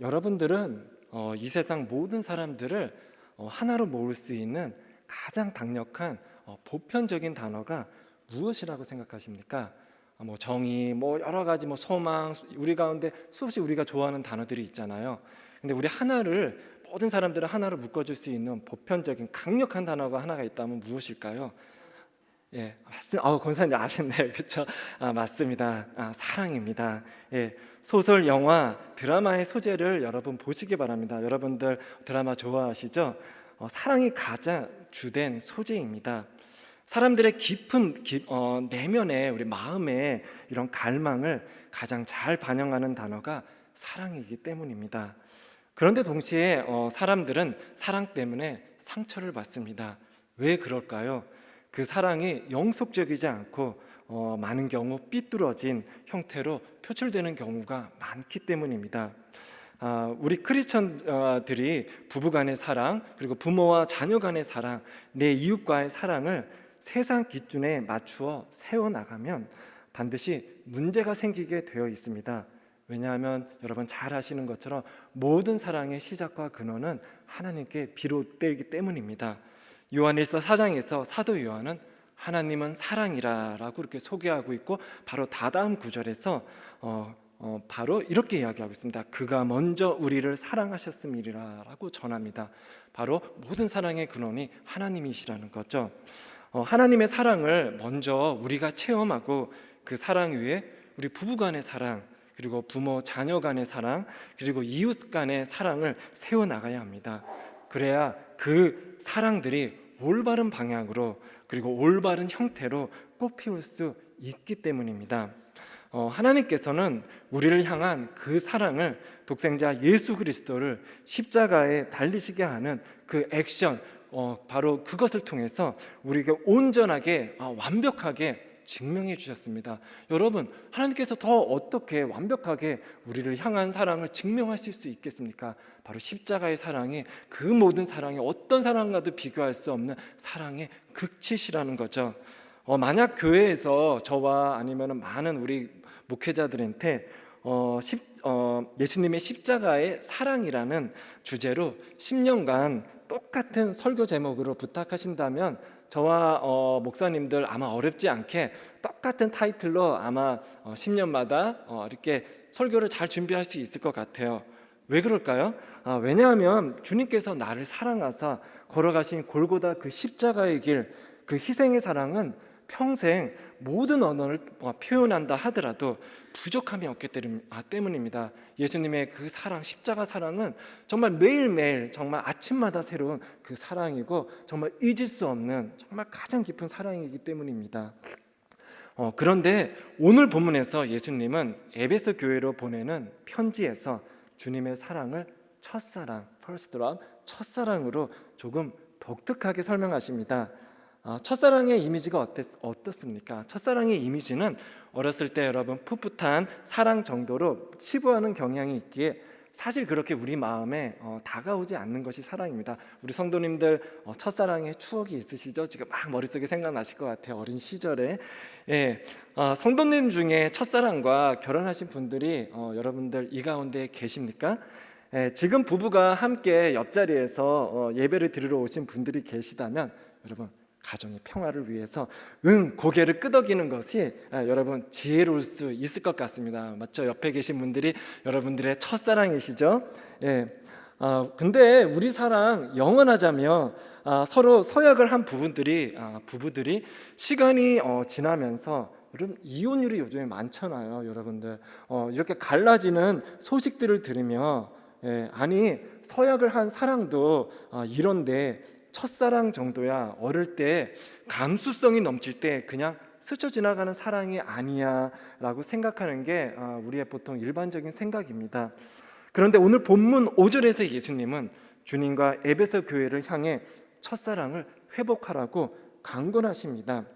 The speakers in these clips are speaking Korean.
여러분들은 이 세상 모든 사람들을 하나로 모을 수 있는 가장 강력한 보편적인 단어가 무엇이라고 생각하십니까? 뭐 정의, 뭐 여러 가지, 뭐 소망, 우리 가운데 수없이 우리가 좋아하는 단어들이 있잖아요. 근데 우리 하나를, 모든 사람들을 하나로 묶어줄 수 있는 보편적인 강력한 단어가 하나가 있다면 무엇일까요? 예, 맞습니다. 권사님 아셨네요. 그렇죠? 맞습니다. 사랑입니다. 예, 소설, 영화, 드라마의 소재를 여러분 보시기 바랍니다. 여러분들 드라마 좋아하시죠? 사랑이 가장 주된 소재입니다. 사람들의 깊은 내면에, 우리 마음에 이런 갈망을 가장 잘 반영하는 단어가 사랑이기 때문입니다. 그런데 동시에 사람들은 사랑 때문에 상처를 받습니다. 왜 그럴까요? 그 사랑이 영속적이지 않고 많은 경우 삐뚤어진 형태로 표출되는 경우가 많기 때문입니다. 우리 크리스천들이 부부간의 사랑, 그리고 부모와 자녀 간의 사랑, 내 이웃과의 사랑을 세상 기준에 맞추어 세워나가면 반드시 문제가 생기게 되어 있습니다. 왜냐하면 여러분 잘 아시는 것처럼 모든 사랑의 시작과 근원은 하나님께 비롯되기 때문입니다. 요한일서 4장에서 사도 요한은 하나님은 사랑이라 라고 이렇게 소개하고 있고, 바로 다다음 구절에서 바로 이렇게 이야기하고 있습니다. 그가 먼저 우리를 사랑하셨음이라 라고 전합니다. 바로 모든 사랑의 근원이 하나님이시라는 거죠. 하나님의 사랑을 먼저 우리가 체험하고, 그 사랑 위에 우리 부부 간의 사랑, 그리고 부모 자녀 간의 사랑, 그리고 이웃 간의 사랑을 세워나가야 합니다. 그래야 그 사랑들이 올바른 방향으로, 그리고 올바른 형태로 꽃피울 수 있기 때문입니다. 하나님께서는 우리를 향한 그 사랑을, 독생자 예수 그리스도를 십자가에 달리시게 하는 그 액션, 바로 그것을 통해서 우리에게 온전하게, 완벽하게 증명해 주셨습니다. 여러분, 하나님께서 더 어떻게 완벽하게 우리를 향한 사랑을 증명하실 수 있겠습니까? 바로 십자가의 사랑이 그 모든 사랑이 어떤 사랑과도 비교할 수 없는 사랑의 극치시라는 거죠. 만약 교회에서 저와 아니면 많은 우리 목회자들한테 예수님의 십자가의 사랑이라는 주제로 10년간 똑같은 설교 제목으로 부탁하신다면 저와 목사님들 아마 어렵지 않게 똑같은 타이틀로 아마 10년마다 이렇게 설교를 잘 준비할 수 있을 것 같아요. 왜 그럴까요? 왜냐하면 주님께서 나를 사랑하사 걸어가신 골고다 그 십자가의 길, 그 희생의 사랑은 평생 모든 언어를 표현한다 하더라도 부족함이 없기 때문입니다. 예수님의 그 사랑, 십자가 사랑은 정말 매일매일, 정말 아침마다 새로운 그 사랑이고, 정말 잊을 수 없는 정말 가장 깊은 사랑이기 때문입니다. 그런데 오늘 본문에서 예수님은 에베소 교회로 보내는 편지에서 주님의 사랑을 첫사랑, first love, 첫사랑으로 조금 독특하게 설명하십니다. 첫사랑의 이미지가 어떻습니까? 첫사랑의 이미지는 어렸을 때 여러분 풋풋한 사랑 정도로 치부하는 경향이 있기에 사실 그렇게 우리 마음에 다가오지 않는 것이 사랑입니다. 우리 성도님들 첫사랑의 추억이 있으시죠? 지금 막 머릿속에 생각나실 것 같아요. 어린 시절에. 예, 성도님 중에 첫사랑과 결혼하신 분들이 여러분들 이 가운데 계십니까? 예, 지금 부부가 함께 옆자리에서 예배를 드리러 오신 분들이 계시다면 여러분, 가정의 평화를 위해서 고개를 끄덕이는 것이 여러분 지혜로울 수 있을 것 같습니다. 맞죠? 옆에 계신 분들이 여러분들의 첫사랑이시죠? 예. 근데 우리 사랑 영원하자며 서로 서약을 한 부부들이 시간이 지나면서, 여러분 이혼율이 요즘에 많잖아요. 여러분들 이렇게 갈라지는 소식들을 들으며, 아니 서약을 한 사랑도 이런데 첫사랑 정도야, 어릴 때 감수성이 넘칠 때 그냥 스쳐 지나가는 사랑이 아니야 라고 생각하는 게 우리의 보통 일반적인 생각입니다. 그런데 오늘 본문 5절에서 예수님은 주님과 에베소 교회를 향해 첫사랑을 회복하라고 강권하십니다.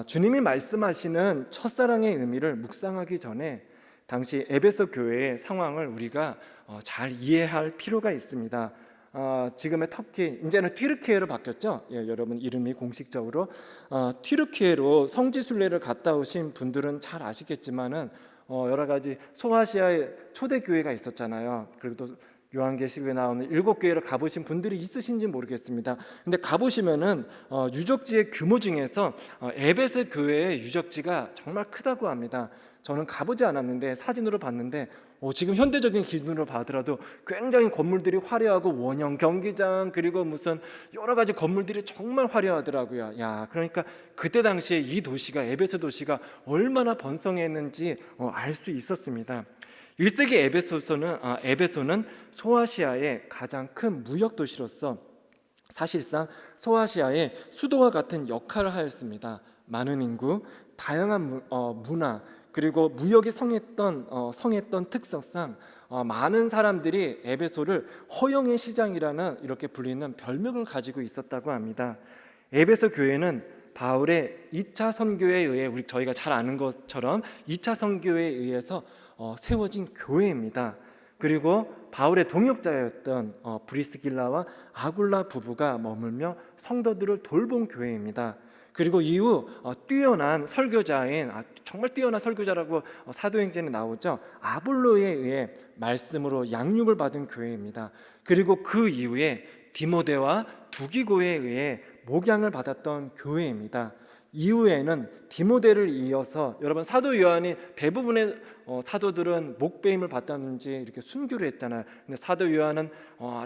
주님이 말씀하시는 첫사랑의 의미를 묵상하기 전에 당시 에베소 교회의 상황을 우리가 잘 이해할 필요가 있습니다. 지금의 터키, 이제는 튀르키예로 바뀌었죠. 예, 여러분 이름이 공식적으로 튀르키예로 성지순례를 갔다 오신 분들은 잘 아시겠지만은 여러 가지 소아시아에 초대 교회가 있었잖아요. 그리고 또 요한계시록에 나오는 7교회를 가보신 분들이 있으신지 모르겠습니다. 근데 가보시면은 유적지의 규모 중에서 에베소 교회의 유적지가 정말 크다고 합니다. 저는 가보지 않았는데 사진으로 봤는데 지금 현대적인 기준으로 봐더라도 굉장히 건물들이 화려하고 원형 경기장 그리고 무슨 여러 가지 건물들이 정말 화려하더라고요. 야, 그러니까 그때 당시에 이 도시가 에베소 도시가 얼마나 번성했는지 알 수 있었습니다. 1세기 에베소는 소아시아의 가장 큰 무역 도시로서 사실상 소아시아의 수도와 같은 역할을 하였습니다. 많은 인구, 다양한 문화 그리고 무역이 성했던 특성상 많은 사람들이 에베소를 허영의 시장이라는 이렇게 불리는 별명을 가지고 있었다고 합니다. 에베소 교회는 바울의 2차 선교에 의해 저희가 잘 아는 것처럼 2차 선교에 의해서 세워진 교회입니다. 그리고 바울의 동역자였던 브리스길라와 아굴라 부부가 머물며 성도들을 돌본 교회입니다. 그리고 이후 뛰어난 설교자인 정말 뛰어난 설교자라고 사도행전에 나오죠. 아볼로에 의해 말씀으로 양육을 받은 교회입니다. 그리고 그 이후에 디모데와 두기고에 의해 목양을 받았던 교회입니다. 이후에는 디모데를 이어서 여러분 사도 요한이 대부분의 사도들은 목배임을 받았는지 이렇게 순교를 했잖아요. 근데 사도 요한은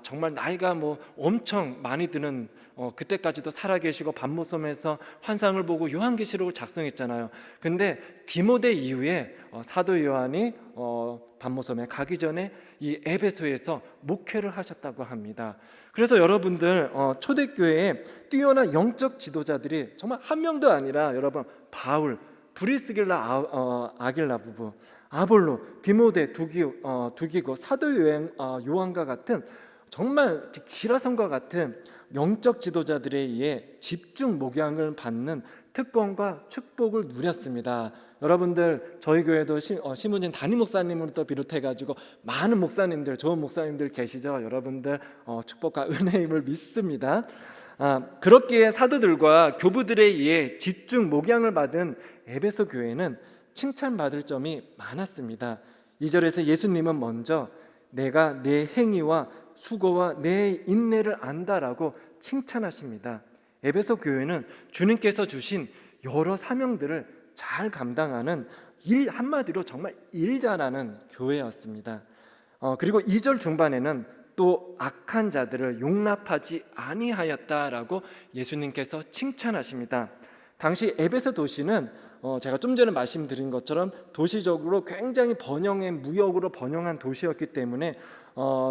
정말 나이가 엄청 많이 드는 그때까지도 살아계시고 반모섬에서 환상을 보고 요한계시록을 작성했잖아요. 근데 디모데 이후에 사도 요한이 반모섬에 가기 전에 이 에베소에서 목회를 하셨다고 합니다. 그래서 여러분들 초대교회에 뛰어난 영적 지도자들이 정말 한 명도 아니라 여러분 바울, 브리스길라 아길라 부부, 아볼로, 디모데, 두기고, 사도 요한과 같은 정말 기라성과 같은 영적 지도자들에 의해 집중 목양을 받는 특권과 축복을 누렸습니다. 여러분들 저희 교회도 심우진 담임 목사님부터 비롯해가지고 많은 목사님들, 좋은 목사님들 계시죠. 여러분들 축복과 은혜임을 믿습니다. 그렇기에 사도들과 교부들에 의해 집중 목양을 받은 에베소 교회는 칭찬받을 점이 많았습니다. 2절에서 예수님은 먼저 내가 내 행위와 수고와 내 인내를 안다라고 칭찬하십니다. 에베소 교회는 주님께서 주신 여러 사명들을 잘 감당하는 한마디로 정말 일 잘하는 교회였습니다. 그리고 2절 중반에는 또 악한 자들을 용납하지 아니하였다라고 예수님께서 칭찬하십니다. 당시 에베소 도시는 제가 좀 전에 말씀드린 것처럼 도시적으로 굉장히 무역으로 번영한 도시였기 때문에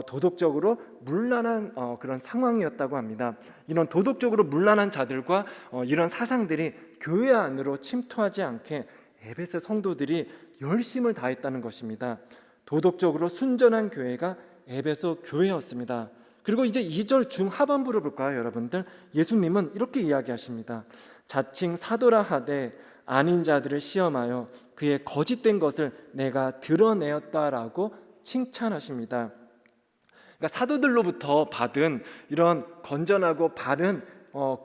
도덕적으로 문란한 그런 상황이었다고 합니다. 이런 도덕적으로 문란한 자들과 이런 사상들이 교회 안으로 침투하지 않게 에베소 성도들이 열심을 다했다는 것입니다. 도덕적으로 순전한 교회가 에베소 교회였습니다. 그리고 이제 2절 중하반부를 볼까요, 여러분들? 예수님은 이렇게 이야기하십니다. 자칭 사도라 하되 아닌 자들을 시험하여 그의 거짓된 것을 내가 드러내었다라고 칭찬하십니다. 그러니까 사도들로부터 받은 이런 건전하고 바른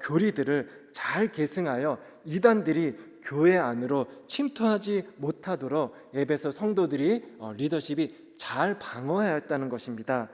교리들을 잘 계승하여 이단들이 교회 안으로 침투하지 못하도록 에베소 성도들이 리더십이 잘 방어하였다는 것입니다.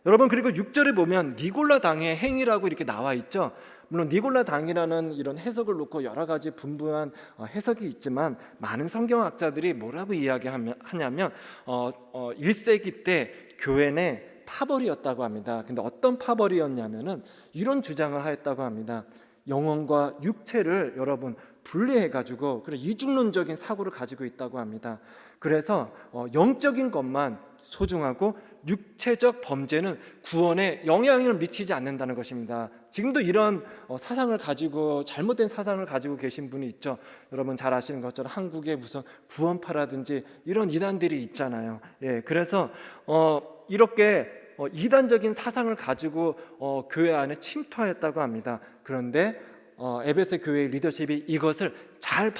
여러분, 그리고 6절에 보면 니골라 당의 행위라고 이렇게 나와 있죠. 물론 니골라 당이라는 이런 해석을 놓고 여러 가지 분분한 해석이 있지만 많은 성경학자들이 뭐라고 이야기하냐면 1세기 때 교회 내 파벌이었다고 합니다. 근데 어떤 파벌이었냐면은 이런 주장을 하였다고 합니다. 영혼과 육체를 여러분 분리해가지고 그런 이중론적인 사고를 가지고 있다고 합니다. 그래서 영적인 것만 소중하고 육체적 범죄는 구원에 영향을 미치지 않는다는 것입니다. 지금도 이런 사상을 가지고 잘못된 사상을 가지고 계신 분이 있죠. 여러분 잘 아시는 것처럼 한국에 무슨 구원파라든지 이런 이단들이 있잖아요. 그래서 이렇게 이단적인 사상을 가지고 교회 안에 침투하였다고 합니다. 그런데 에베소 교회의 리더십이 이것을 잘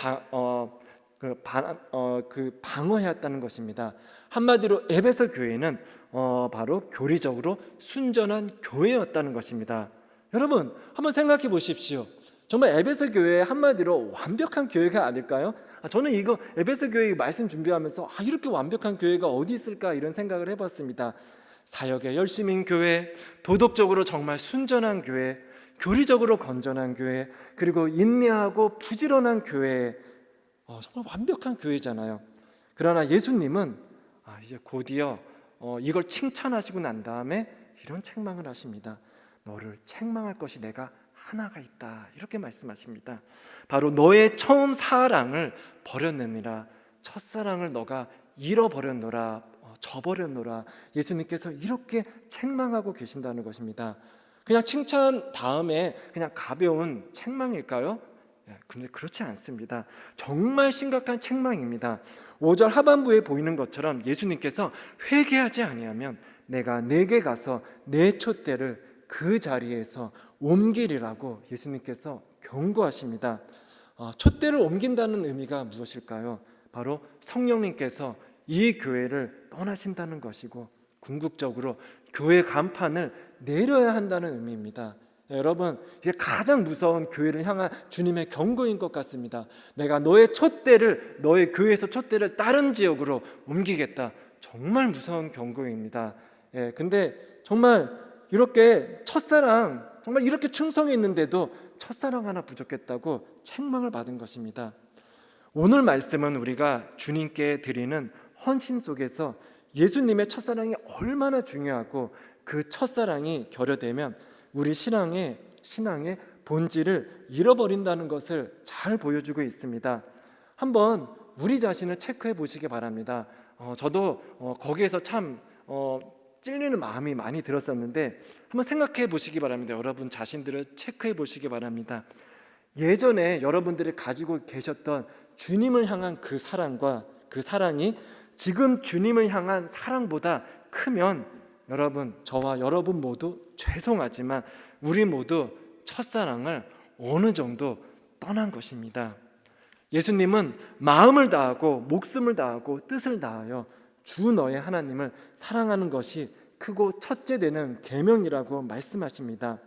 방어해왔다는 것입니다. 한마디로 에베소 교회는 바로 교리적으로 순전한 교회였다는 것입니다. 여러분 한번 생각해 보십시오. 정말 에베소 교회 한마디로 완벽한 교회가 아닐까요? 저는 이거 에베소 교회 말씀 준비하면서 이렇게 완벽한 교회가 어디 있을까 이런 생각을 해봤습니다. 사역에 열심인 교회, 도덕적으로 정말 순전한 교회, 교리적으로 건전한 교회, 그리고 인내하고 부지런한 교회, 정말 완벽한 교회잖아요. 그러나 예수님은 이제 곧이어 이걸 칭찬하시고 난 다음에 이런 책망을 하십니다. 너를 책망할 것이 내가 하나가 있다, 이렇게 말씀하십니다. 바로 너의 처음 사랑을 버렸느니라. 첫사랑을 너가 잃어버렸노라, 저버렸노라. 예수님께서 이렇게 책망하고 계신다는 것입니다. 그냥 칭찬 다음에 그냥 가벼운 책망일까요? 근데 그렇지 않습니다. 정말 심각한 책망입니다. 5절 하반부에 보이는 것처럼 예수님께서 회개하지 아니하면 내가 내게 가서 내 촛대를 그 자리에서 옮기리라고 예수님께서 경고하십니다. 촛대를 옮긴다는 의미가 무엇일까요? 바로 성령님께서 이 교회를 떠나신다는 것이고 궁극적으로 교회 간판을 내려야 한다는 의미입니다. 여러분, 이게 가장 무서운 교회를 향한 주님의 경고인 것 같습니다. 내가 너의 교회에서 촛대를 다른 지역으로 옮기겠다. 정말 무서운 경고입니다. 근데 정말 이렇게 첫사랑, 정말 이렇게 충성했는데도 첫사랑 하나 부족했다고 책망을 받은 것입니다. 오늘 말씀은 우리가 주님께 드리는 헌신 속에서 예수님의 첫사랑이 얼마나 중요하고 그 첫사랑이 결여되면 우리 신앙의 본질을 잃어버린다는 것을 잘 보여주고 있습니다. 한번 우리 자신을 체크해 보시기 바랍니다. 저도 거기에서 참 찔리는 마음이 많이 들었었는데 한번 생각해 보시기 바랍니다. 여러분 자신들을 체크해 보시기 바랍니다. 예전에 여러분들이 가지고 계셨던 주님을 향한 그 사랑과 그 사랑이 지금 주님을 향한 사랑보다 크면 여러분, 저와 여러분 모두 죄송하지만 우리 모두 첫사랑을 어느 정도 떠난 것입니다. 예수님은 마음을 다하고 목숨을 다하고 뜻을 다하여 주 너의 하나님을 사랑하는 것이 크고 첫째 되는 계명이라고 말씀하십니다.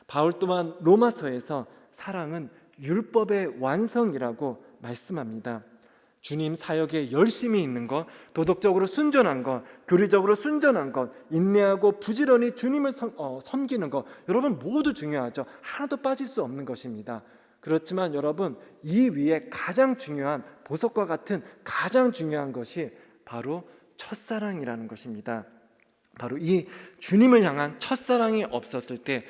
바울 또한 로마서에서 사랑은 율법의 완성이라고 말씀합니다. 주님 사역에 열심히 있는 것, 도덕적으로 순전한 것, 교리적으로 순전한 것, 인내하고 부지런히 주님을 섬기는 것, 여러분 모두 중요하죠. 하나도 빠질 수 없는 것입니다. 그렇지만 여러분, 이 위에 가장 중요한, 보석과 같은 가장 중요한 것이 바로 첫사랑이라는 것입니다. 바로 이 주님을 향한 첫사랑이 없었을 때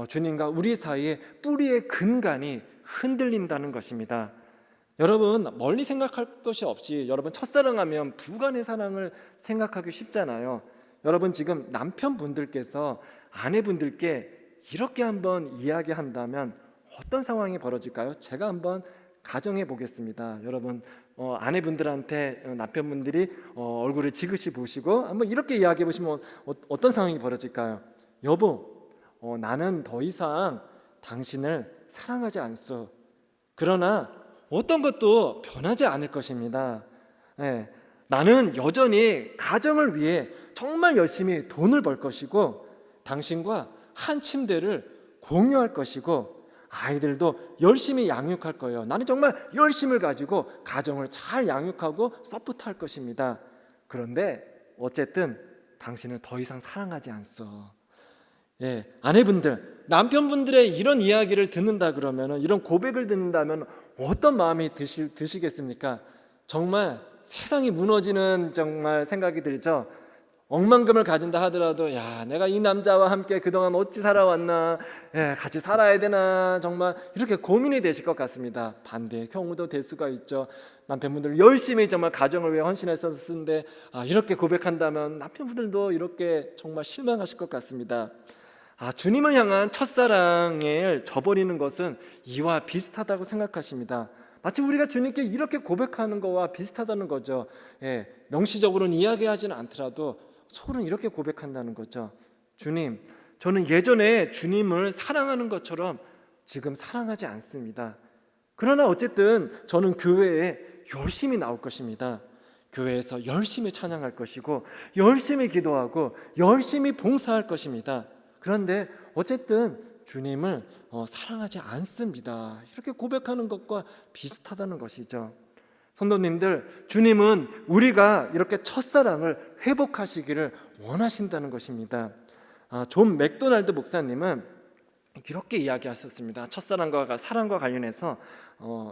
주님과 우리 사이의 뿌리의 근간이 흔들린다는 것입니다. 여러분, 멀리 생각할 것이 없이 여러분 첫사랑하면 부간의 사랑을 생각하기 쉽잖아요. 여러분 지금 남편분들께서 아내분들께 이렇게 한번 이야기한다면 어떤 상황이 벌어질까요? 제가 한번 가정해 보겠습니다. 여러분, 아내분들한테 남편분들이 얼굴을 지그시 보시고 한번 이렇게 이야기해 보시면 어떤 상황이 벌어질까요? 여보, 나는 더 이상 당신을 사랑하지 않소. 그러나 어떤 것도 변하지 않을 것입니다. 나는 여전히 가정을 위해 정말 열심히 돈을 벌 것이고 당신과 한 침대를 공유할 것이고 아이들도 열심히 양육할 거예요. 나는 정말 열심을 가지고 가정을 잘 양육하고 서포트할 것입니다. 그런데 어쨌든 당신을 더 이상 사랑하지 않소. 아내분들, 남편분들의 이런 이야기를 듣는다 그러면, 이런 고백을 듣는다면 어떤 마음이 드시겠습니까? 정말 세상이 무너지는 정말 생각이 들죠. 억만금을 가진다 하더라도 야, 내가 이 남자와 함께 그동안 어찌 살아왔나, 같이 살아야 되나, 정말 이렇게 고민이 되실 것 같습니다. 반대의 경우도 될 수가 있죠. 남편분들 열심히 정말 가정을 위해 헌신했었는데 이렇게 고백한다면 남편분들도 이렇게 정말 실망하실 것 같습니다. 주님을 향한 첫사랑을 저버리는 것은 이와 비슷하다고 생각하십니다. 마치 우리가 주님께 이렇게 고백하는 것과 비슷하다는 거죠. 명시적으로는 이야기하지는 않더라도 속으로는 이렇게 고백한다는 거죠. 주님, 저는 예전에 주님을 사랑하는 것처럼 지금 사랑하지 않습니다. 그러나 어쨌든 저는 교회에 열심히 나올 것입니다. 교회에서 열심히 찬양할 것이고 열심히 기도하고 열심히 봉사할 것입니다. 그런데 어쨌든 주님을 사랑하지 않습니다. 이렇게 고백하는 것과 비슷하다는 것이죠. 성도님들, 주님은 우리가 이렇게 첫사랑을 회복하시기를 원하신다는 것입니다. 존 맥도날드 목사님은 이렇게 이야기하셨습니다. 첫사랑과 사랑과 관련해서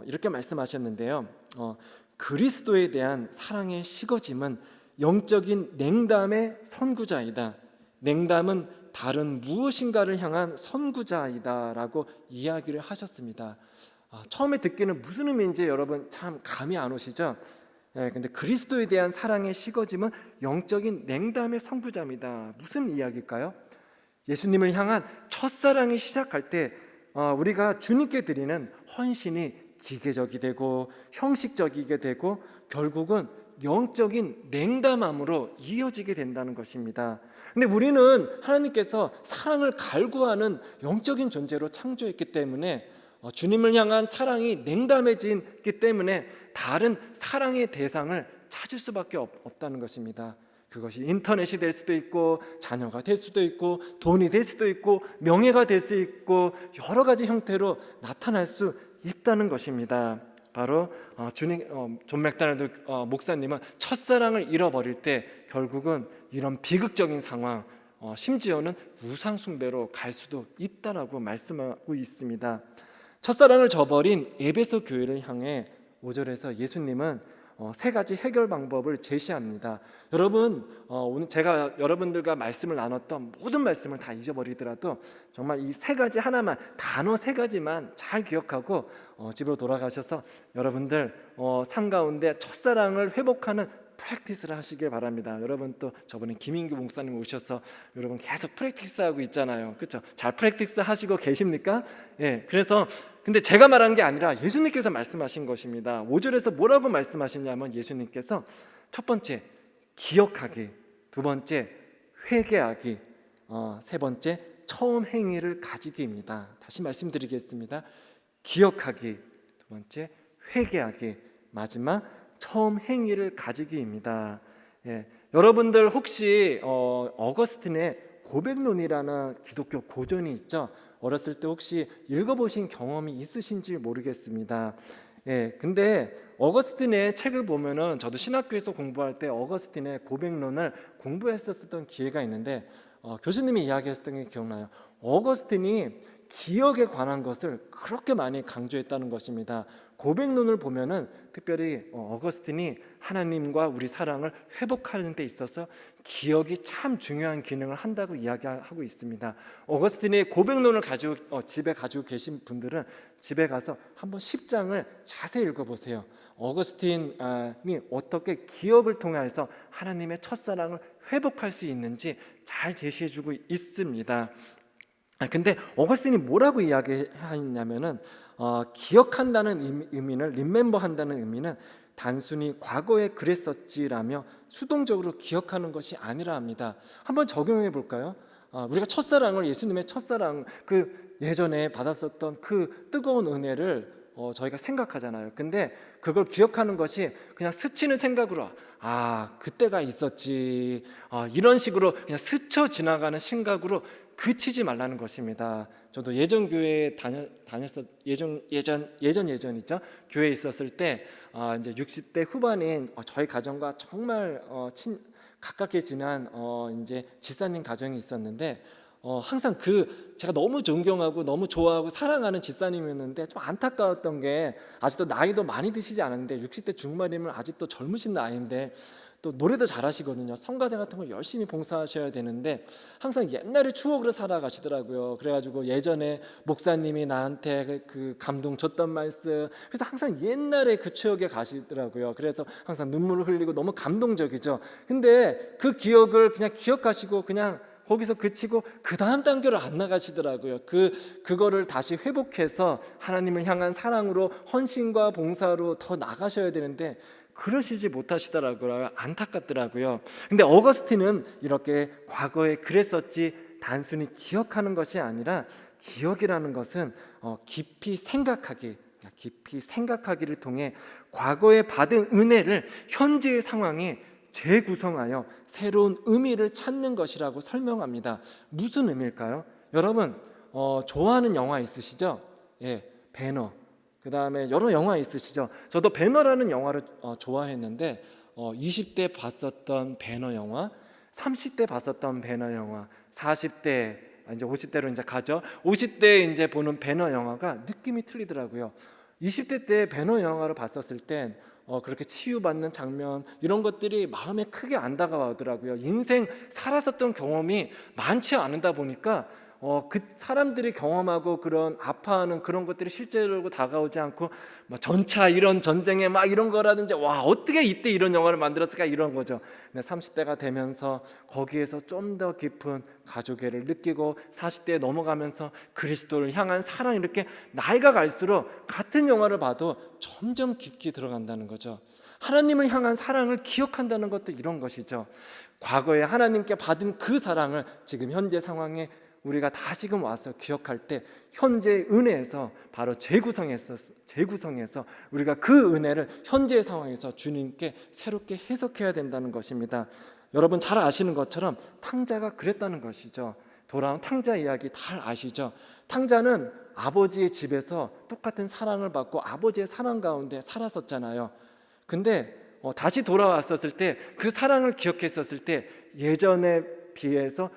이렇게 말씀하셨는데요. 그리스도에 대한 사랑의 식어짐은 영적인 냉담의 선구자이다. 냉담은 다른 무엇인가를 향한 선구자이다 라고 이야기를 하셨습니다. 처음에 듣기는 무슨 의미인지 여러분 참 감이 안 오시죠? 근데 그리스도에 대한 사랑의 식어짐은 영적인 냉담의 선구자입니다. 무슨 이야기일까요? 예수님을 향한 첫사랑이 시작할 때 우리가 주님께 드리는 헌신이 기계적이 되고 형식적이게 되고 결국은 영적인 냉담함으로 이어지게 된다는 것입니다. 근데 우리는 하나님께서 사랑을 갈구하는 영적인 존재로 창조했기 때문에 주님을 향한 사랑이 냉담해지기 때문에 다른 사랑의 대상을 찾을 수밖에 없다는 것입니다. 그것이 인터넷이 될 수도 있고 자녀가 될 수도 있고 돈이 될 수도 있고 명예가 될 수 있고 여러 가지 형태로 나타날 수 있다는 것입니다. 바로 존 맥도날드 목사님은 첫사랑을 잃어버릴 때 결국은 이런 비극적인 상황, 심지어는 우상 숭배로 갈 수도 있다라고 말씀하고 있습니다. 첫사랑을 저버린 에베소 교회를 향해 5절에서 예수님은 세 가지 해결 방법을 제시합니다. 여러분, 오늘 제가 여러분들과 말씀을 나눴던 모든 말씀을 다 잊어버리더라도 정말 이 세 가지 하나만, 단어 세 가지만 잘 기억하고 집으로 돌아가셔서 여러분들 삶 가운데 첫사랑을 회복하는 프랙티스를 하시길 바랍니다. 여러분 또 저번에 김인규 목사님 오셔서 여러분 계속 프랙티스하고 있잖아요. 그렇죠? 잘 프랙티스 하시고 계십니까? 그래서 근데 제가 말한 게 아니라 예수님께서 말씀하신 것입니다. 5절에서 뭐라고 말씀하시냐면 예수님께서 첫 번째 기억하기, 두 번째 회개하기, 세 번째 처음 행위를 가지기입니다. 다시 말씀드리겠습니다. 기억하기, 두 번째 회개하기, 마지막 처음 행위를 가지기입니다. 여러분들 혹시 어거스틴의 고백론이라는 기독교 고전이 있죠. 어렸을 때 혹시 읽어보신 경험이 있으신지 모르겠습니다. 근데 어거스틴의 책을 보면은 저도 신학교에서 공부할 때 어거스틴의 고백론을 공부했었던 기회가 있는데 교수님이 이야기했던 게 기억나요. 어거스틴이 기억에 관한 것을 그렇게 많이 강조했다는 것입니다. 고백론을 보면은 특별히 어거스틴이 하나님과 우리 사랑을 회복하는 데 있어서 기억이 참 중요한 기능을 한다고 이야기하고 있습니다. 어거스틴의 고백론을 가지고 집에 가지고 계신 분들은 집에 가서 한번 10장을 자세히 읽어보세요. 어거스틴이 어떻게 기억을 통해서 하나님의 첫사랑을 회복할 수 있는지 잘 제시해주고 있습니다. 근데 어거스틴이 뭐라고 이야기하냐면은 기억한다는 의미는 remember한다는 의미는 단순히 과거에 그랬었지라며 수동적으로 기억하는 것이 아니라 합니다. 한번 적용해 볼까요? 우리가 첫사랑을 예수님의 첫사랑 그 예전에 받았었던 그 뜨거운 은혜를 저희가 생각하잖아요. 근데 그걸 기억하는 것이 그냥 스치는 생각으로 그때가 있었지 이런 식으로 그냥 스쳐 지나가는 생각으로 그치지 말라는 것입니다. 저도 예전 교회에 예전이죠. 교회에 있었을 때 이제 60대 후반인 저희 가정과 정말 가깝게 지난 이제 집사님 가정이 있었는데 항상 제가 너무 존경하고 너무 좋아하고 사랑하는 집사님이었는데 좀 안타까웠던 게 아직도 나이도 많이 드시지 않았는데 60대 중반이면 아직도 젊으신 나이인데 또 노래도 잘하시거든요. 성가대 같은 걸 열심히 봉사하셔야 되는데 항상 옛날의 추억으로 살아가시더라고요. 그래가지고 예전에 목사님이 나한테 그 감동 줬던 말씀, 그래서 항상 옛날에 그 추억에 가시더라고요. 그래서 항상 눈물을 흘리고 너무 감동적이죠. 근데 그 기억을 그냥 기억하시고 그냥 거기서 그치고 그 다음 단계로 안 나가시더라고요. 그거를 다시 회복해서 하나님을 향한 사랑으로 헌신과 봉사로 더 나가셔야 되는데 그러시지 못하시더라고요. 안타깝더라고요. 근데 어거스틴은 이렇게 과거에 그랬었지 단순히 기억하는 것이 아니라 기억이라는 것은 깊이 생각하기를 통해 과거에 받은 은혜를 현재의 상황에 재구성하여 새로운 의미를 찾는 것이라고 설명합니다. 무슨 의미일까요? 여러분 좋아하는 영화 있으시죠? 예, 배너. 그 다음에 여러 영화 있으시죠? 저도 배너라는 영화를 좋아했는데 20대 봤었던 배너 영화, 30대 봤었던 배너 영화, 40대 이제 50대로 이제 가죠. 50대 이제 보는 배너 영화가 느낌이 틀리더라고요. 20대 때 배너 영화를 봤었을 땐 그렇게 치유받는 장면 이런 것들이 마음에 크게 안 다가오더라고요. 인생 살았었던 경험이 많지 않다 보니까 그 사람들이 경험하고 그런 아파하는 그런 것들이 실제로 다가오지 않고 막 전차 이런 전쟁에 막 이런 거라든지 와 어떻게 이때 이런 영화를 만들었을까 이런 거죠. 근데 30대가 되면서 거기에서 좀 더 깊은 가족애를 느끼고 40대에 넘어가면서 그리스도를 향한 사랑 이렇게 나이가 갈수록 같은 영화를 봐도 점점 깊게 들어간다는 거죠. 하나님을 향한 사랑을 기억한다는 것도 이런 것이죠. 과거에 하나님께 받은 그 사랑을 지금 현재 상황에 우리가 다시금 와서 기억할 때 현재의 은혜에서 바로 재구성해서 우리가 그 은혜를 현재의 상황에서 주님께 새롭게 해석해야 된다는 것입니다. 여러분 잘 아시는 것처럼 탕자가 그랬다는 것이죠. 돌아온 탕자 이야기 잘 아시죠? 탕자는 아버지의 집에서 똑같은 사랑을 받고 아버지의 사랑 가운데 살았었잖아요. 근데 다시 돌아왔었을 때 그 사랑을 기억했었을 때 예전에 비해서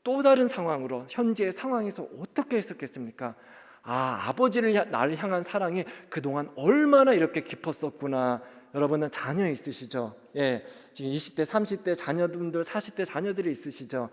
또 다른 상황으로 현재의 상황에서 어떻게 했었겠습니까? 아버지를 나를 향한 사랑이 그동안 얼마나 이렇게 깊었었구나. 여러분은 자녀 있으시죠? 예, 지금 20대, 30대 자녀분들, 40대 자녀들이 있으시죠?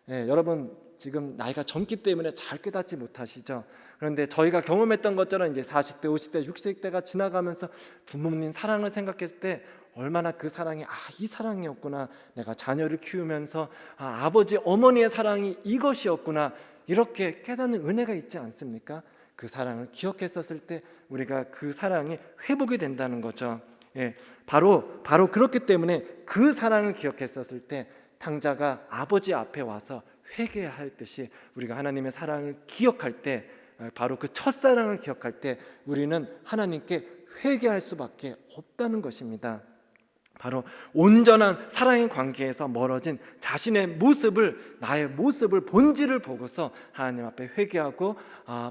예, 여러분 지금 나이가 젊기 때문에 잘 깨닫지 못하시죠? 그런데 저희가 경험했던 것처럼 이제 40대, 50대, 60대가 지나가면서 부모님 사랑을 생각했을 때 얼마나 그 사랑이 이 사랑이었구나. 내가 자녀를 키우면서 아버지 어머니의 사랑이 이것이었구나. 이렇게 깨닫는 은혜가 있지 않습니까? 그 사랑을 기억했었을 때 우리가 그 사랑이 회복이 된다는 거죠. 예, 바로 그렇기 때문에 그 사랑을 기억했었을 때 탕자가 아버지 앞에 와서 회개할 듯이 우리가 하나님의 사랑을 기억할 때 바로 그 첫사랑을 기억할 때 우리는 하나님께 회개할 수밖에 없다는 것입니다. 바로 온전한 사랑의 관계에서 멀어진 자신의 모습을, 나의 모습을, 본질을 보고서 하나님 앞에 회개하고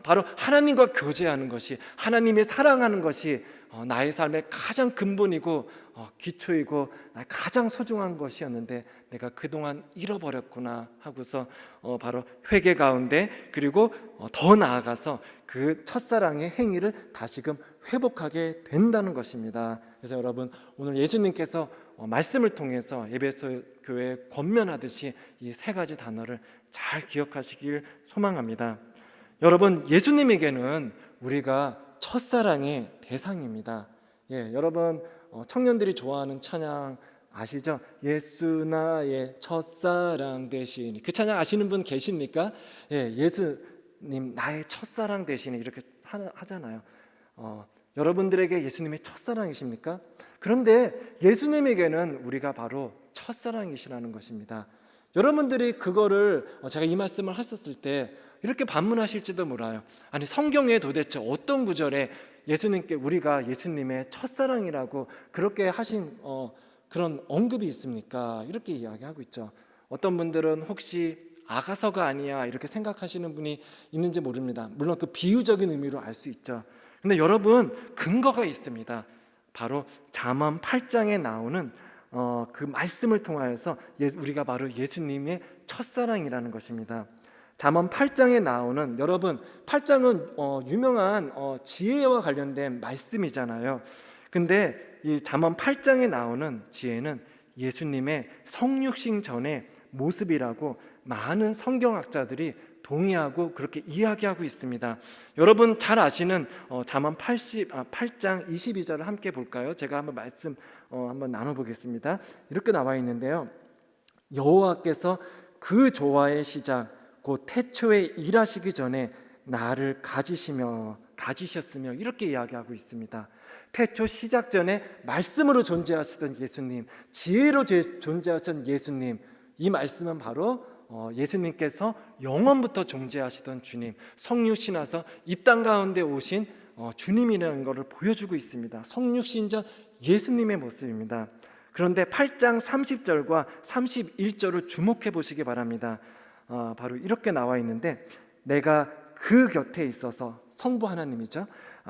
바로 하나님과 교제하는 것이, 하나님이 사랑하는 것이 나의 삶의 가장 근본이고 기초이고 가장 소중한 것이었는데 내가 그동안 잃어버렸구나 하고서 바로 회개 가운데 그리고 더 나아가서 그 첫사랑의 행위를 다시금 회복하게 된다는 것입니다. 그래서 여러분 오늘 예수님께서 말씀을 통해서 에베소 교회에 권면하듯이 이 세 가지 단어를 잘 기억하시길 소망합니다. 여러분 예수님에게는 우리가 첫사랑의 대상입니다. 예, 여러분 청년들이 좋아하는 찬양 아시죠? 예수 나의 첫사랑 되시니, 그 찬양 아시는 분 계십니까? 예, 예수님 나의 첫사랑 되시니 이렇게 하잖아요. 여러분들에게 예수님이 첫사랑이십니까? 그런데 예수님에게는 우리가 바로 첫사랑이시라는 것입니다. 여러분들이 그거를 제가 이 말씀을 하셨을 때 이렇게 반문하실지도 몰라요. 아니 성경에 도대체 어떤 구절에 예수님께 우리가 예수님의 첫사랑이라고 그렇게 하신 그런 언급이 있습니까? 이렇게 이야기하고 있죠. 어떤 분들은 혹시 아가서가 아니야 이렇게 생각하시는 분이 있는지 모릅니다. 물론 그 비유적인 의미로 알 수 있죠. 근데 여러분 근거가 있습니다. 바로 잠언 8장에 나오는 그 말씀을 통하여서 우리가 바로 예수님의 첫사랑이라는 것입니다. 잠언 8장에 나오는, 여러분 8장은 유명한 지혜와 관련된 말씀이잖아요. 근데 이 잠언 8장에 나오는 지혜는 예수님의 성육신 전의 모습이라고 많은 성경학자들이 동의하고 그렇게 이야기하고 있습니다. 여러분 잘 아시는 잠언 8장 22절을 함께 볼까요? 제가 한번 말씀 한번 나눠보겠습니다. 이렇게 나와 있는데요. 여호와께서 그 조화의 시작 곧 태초에 일하시기 전에 나를 가지셨으며 이렇게 이야기하고 있습니다. 태초 시작 전에 말씀으로 존재하시던 예수님, 지혜로 존재하시던 예수님, 이 말씀은 바로 예수님께서 영원부터 존재하시던 주님, 성육신하서 이 땅 가운데 오신 주님이라는 것을 보여주고 있습니다. 성육신전 예수님의 모습입니다. 그런데 8장 30절과 31절을 주목해 보시기 바랍니다. 바로 이렇게 나와 있는데 내가 그 곁에 있어서, 성부 하나님이죠.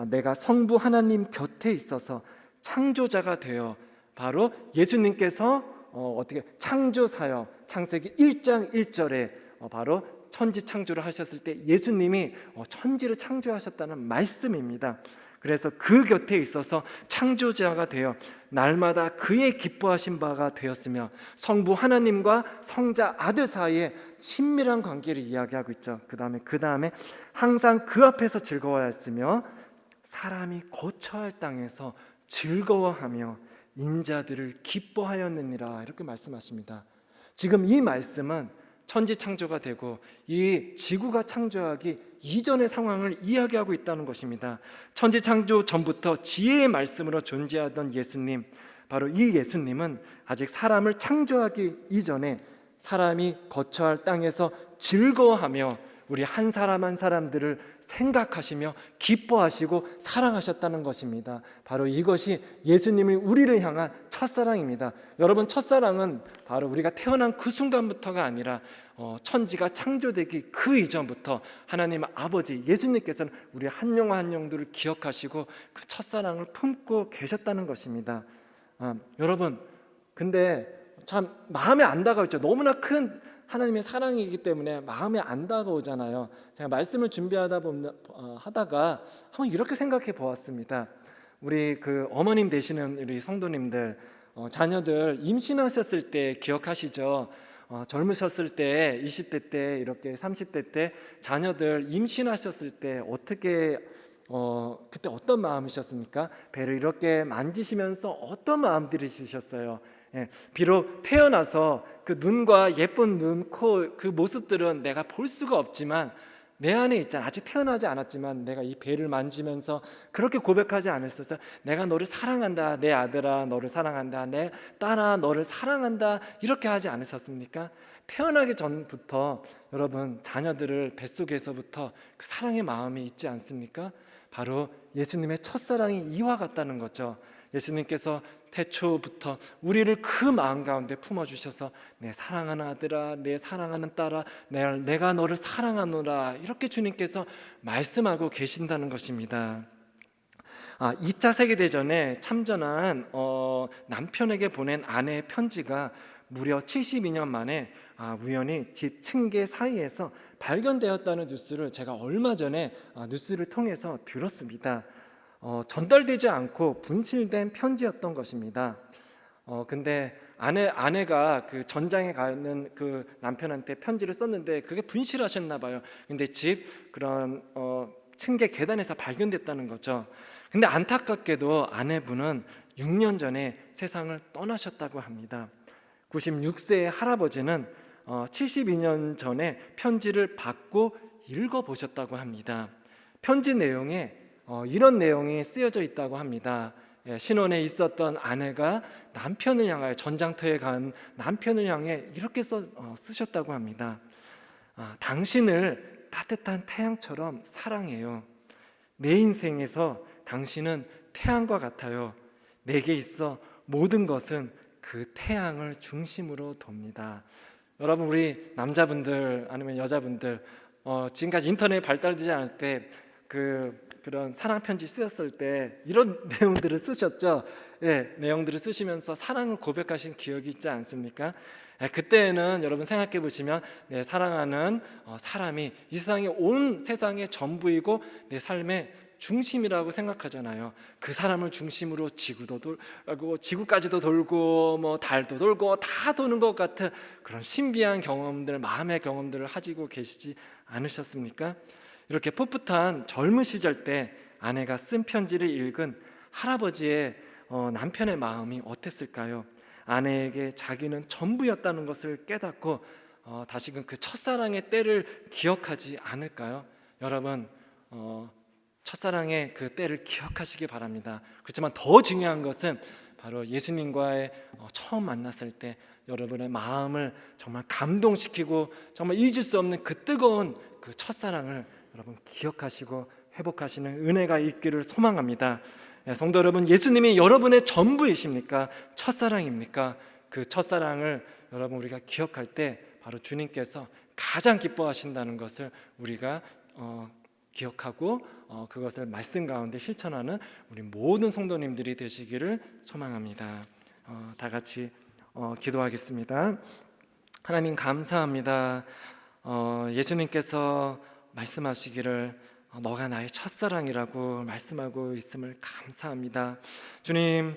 내가 성부 하나님 곁에 있어서 창조자가 되어, 바로 예수님께서 어떻게 창조 사역, 창세기 1장 1절에 바로 천지 창조를 하셨을 때 예수님이 천지를 창조하셨다는 말씀입니다. 그래서 그 곁에 있어서 창조자가 되어 날마다 그의 기뻐하신 바가 되었으며, 성부 하나님과 성자 아들 사이에 친밀한 관계를 이야기하고 있죠. 그 다음에 항상 그 앞에서 즐거워야 했으며 사람이 거처할 땅에서 즐거워하며 인자들을 기뻐하였느니라, 이렇게 말씀하십니다. 지금 이 말씀은 천지 창조가 되고 이 지구가 창조하기 이전의 상황을 이야기하고 있다는 것입니다. 천지 창조 전부터 지혜의 말씀으로 존재하던 예수님, 바로 이 예수님은 아직 사람을 창조하기 이전에 사람이 거처할 땅에서 즐거워하며 우리 한 사람 한 사람들을 생각하시며 기뻐하시고 사랑하셨다는 것입니다. 바로 이것이 예수님이 우리를 향한 첫사랑입니다. 여러분, 첫사랑은 바로 우리가 태어난 그 순간부터가 아니라 천지가 창조되기 그 이전부터 하나님 아버지 예수님께서는 우리 한 영혼 한 영혼들을 기억하시고 그 첫사랑을 품고 계셨다는 것입니다. 여러분, 근데 참 마음에 안 다가오죠. 너무나 큰 하나님의 사랑이기 때문에 마음에 안 다가오잖아요. 제가 말씀을 준비하다가 한번 이렇게 생각해 보았습니다. 우리 그 어머님 되시는 우리 성도님들, 자녀들 임신하셨을 때 기억하시죠? 젊으셨을 때, 20대 때, 이렇게 30대 때 자녀들 임신하셨을 때 어떻게 그때 어떤 마음이셨습니까? 배를 이렇게 만지시면서 어떤 마음 들으셨어요? 비록 태어나서 그 눈과 예쁜 눈, 코, 그 모습들은 내가 볼 수가 없지만 내 안에 있잖아. 아직 태어나지 않았지만 내가 이 배를 만지면서 그렇게 고백하지 않았었어요? 내가 너를 사랑한다, 내 아들아 너를 사랑한다, 내 딸아 너를 사랑한다, 이렇게 하지 않으셨습니까? 태어나기 전부터 여러분 자녀들을 뱃속에서부터 그 사랑의 마음이 있지 않습니까? 바로 예수님의 첫사랑이 이와 같다는 거죠. 예수님께서 태초부터 우리를 그 마음 가운데 품어주셔서 내 사랑하는 아들아, 내 사랑하는 딸아, 내가 너를 사랑하노라, 이렇게 주님께서 말씀하고 계신다는 것입니다. 2차 세계대전에 참전한 남편에게 보낸 아내의 편지가 무려 72년 만에 우연히 집 층계 사이에서 발견되었다는 뉴스를 제가 얼마 전에 뉴스를 통해서 들었습니다. 전달되지 않고 분실된 편지였던 것입니다. 근데 아내가 그 전장에 가는 그 남편한테 편지를 썼는데 그게 분실하셨나 봐요. 근데 집 그런 층계 계단에서 발견됐다는 거죠. 근데 안타깝게도 아내분은 6년 전에 세상을 떠나셨다고 합니다. 96세의 할아버지는 72년 전에 편지를 받고 읽어보셨다고 합니다. 편지 내용에 이런 내용이 쓰여져 있다고 합니다. 신혼에 있었던 아내가 남편을 향하여, 전장터에 간 남편을 향해 이렇게 쓰셨다고 합니다. 당신을 따뜻한 태양처럼 사랑해요. 내 인생에서 당신은 태양과 같아요. 내게 있어 모든 것은 그 태양을 중심으로 돕니다. 여러분, 우리 남자분들 아니면 여자분들 지금까지 인터넷 발달되지 않을 때 그런 사랑 편지 쓰였을 때 이런 내용들을 쓰셨죠. 내용들을 쓰시면서 사랑을 고백하신 기억이 있지 않습니까? 그때는 여러분 생각해 보시면 내 사랑하는 사람이 이 세상에 온 세상의 전부이고 내 삶의 중심이라고 생각하잖아요. 그 사람을 중심으로 지구도 돌고 지구까지도 돌고 뭐 달도 돌고 다 도는 것 같은 그런 신비한 경험들, 마음의 경험들을 가지고 계시지 않으셨습니까? 이렇게 풋풋한 젊은 시절 때 아내가 쓴 편지를 읽은 할아버지의 남편의 마음이 어땠을까요? 아내에게 자기는 전부였다는 것을 깨닫고 다시금 그 첫사랑의 때를 기억하지 않을까요? 여러분, 첫사랑의 그 때를 기억하시기 바랍니다. 그렇지만 더 중요한 것은 바로 예수님과의 처음 만났을 때 여러분의 마음을 정말 감동시키고 정말 잊을 수 없는 그 뜨거운 그 첫사랑을 여러분 기억하시고 회복하시는 은혜가 있기를 소망합니다. 성도 여러분, 예수님이 여러분의 전부이십니까? 첫사랑입니까? 그 첫사랑을 여러분 우리가 기억할 때 바로 주님께서 가장 기뻐하신다는 것을 우리가 기억하고 그것을 말씀 가운데 실천하는 우리 모든 성도님들이 되시기를 소망합니다. 다 같이 기도하겠습니다. 하나님 감사합니다. 예수님께서 말씀하시기를 너가 나의 첫사랑이라고 말씀하고 있음을 감사합니다. 주님,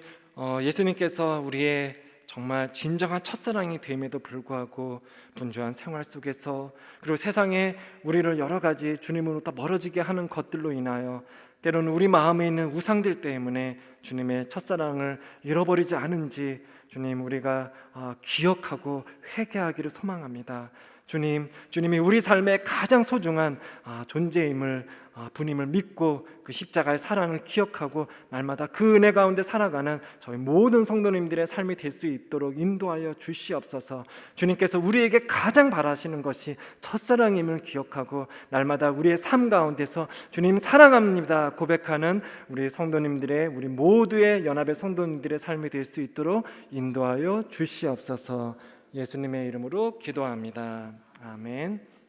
예수님께서 우리의 정말 진정한 첫사랑이 됨에도 불구하고 분주한 생활 속에서, 그리고 세상에 우리를 여러 가지 주님으로부터 멀어지게 하는 것들로 인하여, 때로는 우리 마음에 있는 우상들 때문에 주님의 첫사랑을 잃어버리지 않은지 주님, 우리가 기억하고 회개하기를 소망합니다. 주님, 주님이 우리 삶의 가장 소중한 존재임을, 분임을 믿고 그 십자가의 사랑을 기억하고 날마다 그 은혜 가운데 살아가는 저희 모든 성도님들의 삶이 될 수 있도록 인도하여 주시옵소서. 주님께서 우리에게 가장 바라시는 것이 첫사랑임을 기억하고 날마다 우리의 삶 가운데서 주님 사랑합니다 고백하는 우리 성도님들의, 우리 모두의 연합의 성도님들의 삶이 될 수 있도록 인도하여 주시옵소서. 예수님의 이름으로 기도합니다. 아멘.